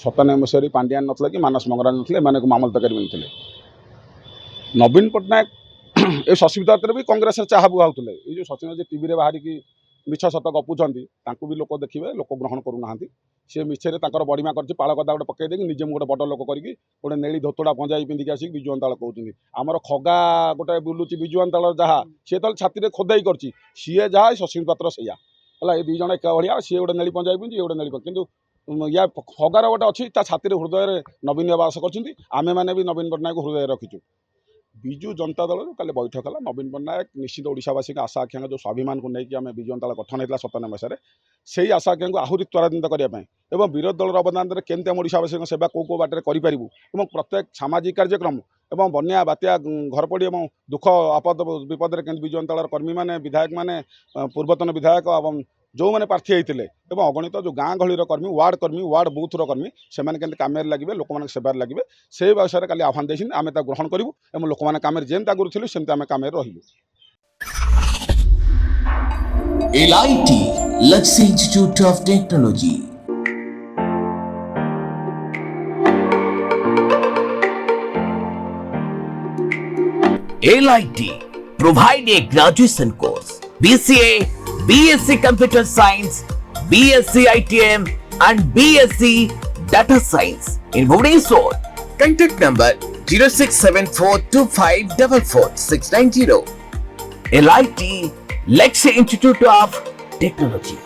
97 ମସିହାରେ ପାଣ୍ଡିଆନ ନଥିଲା କି ମାନସ ମଙ୍ଗରାଜ ନଥିଲେ, ଏମାନେ ମାମଲତକାରୀ ମିଳିଥିଲେ। ନବୀନ ପଟ୍ଟନାୟକ ଏ ଶଶୀବିଦ୍ୟାତରେ ବି କଂଗ୍ରେସରେ ଚାହା ବୁହାଉଥିଲେ। ଏଇ ଯେଉଁ ସଚିନ ଯେ ଟିଭିରେ ବାହାରିକି ମିଛ ସତ ଗପୁଛନ୍ତି, ତାଙ୍କୁ ବି ଲୋକ ଦେଖିବେ, ଲୋକ ଗ୍ରହଣ କରୁନାହାନ୍ତି। ସେ ମିଛରେ ତାଙ୍କର ବଡ଼ିମା କରିଛି, ପାଳ ଗଦା ଗୋଟେ ପକେଇ ଦେଇକି ନିଜେ ମୁଁ ଗୋଟେ ବଡ଼ ଲୋକ କରିକି ଗୋଟେ ନେଳି ଧୋତଡ଼ା ପଞ୍ଜାବୀ ପିନ୍ଧିକି ଆସିକି ବିଜୁ ଜନତା କହୁଛନ୍ତି। ଆମର ଖଗା ଗୋଟେ ବୁଲୁଛି ବିଜୁ ଜନତା ଯାହା, ସିଏ ତ ଛାତିରେ ଖୋଦେଇ କରିଛି, ସିଏ ଯାହା ଶଶୀବିଦ୍ୟାର ସେଇଆ ହେଲା। ଏ ଦୁଇ ଜଣ ଏକା ଭଳିଆ, ସିଏ ଗୋଟେ ନେଳି ପଞ୍ଜାବୀ ପିନ୍ଧି, ଇଏ ଗୋଟେ ନେଳି, କିନ୍ତୁ ୟା ଖଗାର ଗୋଟେ ଅଛି, ତା ଛାତିରେ ହୃଦୟରେ ନବୀନ ବାସ କରିଛନ୍ତି। ଆମେମାନେ ବି ନବୀନ ପଟ୍ଟନାୟକ ହୃଦୟରେ ରଖିଛୁ। ବିଜୁ ଜନତା ଦଳରୁ କାଲି ବୈଠକ ହେଲା। ନବୀନ ପଟ୍ଟନାୟକ ନିଶ୍ଚିତ ଓଡ଼ିଶାବାସୀଙ୍କ ଆଶା ଆକାଂକ୍ଷା ଯେଉଁ ସ୍ୱାଭିମାନକୁ ନେଇକି ଆମେ ବିଜୁ ଜନତା ଦଳ ଗଠନ ହେଇଥିଲା 97 ମସିହାରେ, ସେଇ ଆଶା ଆକାଂକ୍ଷାକୁ ଆହୁରି ତ୍ୱରାନ୍ୱିତ କରିବା ପାଇଁ ଏବଂ ବିରୋଧୀ ଦଳର ଅବଦାନରେ କେମିତି ଆମ ଓଡ଼ିଶାବାସୀଙ୍କ ସେବା କେଉଁ ବାଟରେ କରିପାରିବୁ ଏବଂ ପ୍ରତ୍ୟେକ ସାମାଜିକ କାର୍ଯ୍ୟକ୍ରମ ଏବଂ ବନ୍ୟା ବାତ୍ୟା ଘରପୋଡ଼ି ଏବଂ ଦୁଃଖ ଆପଦ ବିପଦରେ କେମିତି ବିଜୁ ଜନତା ଦଳର କର୍ମୀମାନେ, ବିଧାୟକମାନେ, ପୂର୍ବତନ ବିଧାୟକ ଏବଂ ଯେଉଁମାନେ ପ୍ରାର୍ଥୀ ହେଇଥିଲେ ଏବଂ ଅଗଣିତ ଯେଉଁ ଗାଁ ଗହଳିର କର୍ମୀ, ୱାର୍ଡ଼ ବୁଥର କର୍ମୀ, ସେମାନେ କେମିତି କାମରେ ଲାଗିବେ, ଲୋକମାନଙ୍କ ସେବାରେ ଲାଗିବେ, ସେଇ ବିଷୟରେ କାଲି ଆହ୍ୱାନ ଦେଇଛନ୍ତି। ଆମେ ତାକୁ ଗ୍ରହଣ କରିବୁ ଏବଂ ଲୋକମାନେ କାମରେ ଯେମିତି ଆଗରୁ ଥିଲୁ ସେମିତି ଆମେ କାମରେ ରହିବୁ। LIT Luxury Institute of Technology. LIT provide a graduation course, BCA, BSc Computer Science, BSc ITM and BSc Data Science in Bhubaneswar. Contact number 067425444690. LIT Luxury Institute of Technology.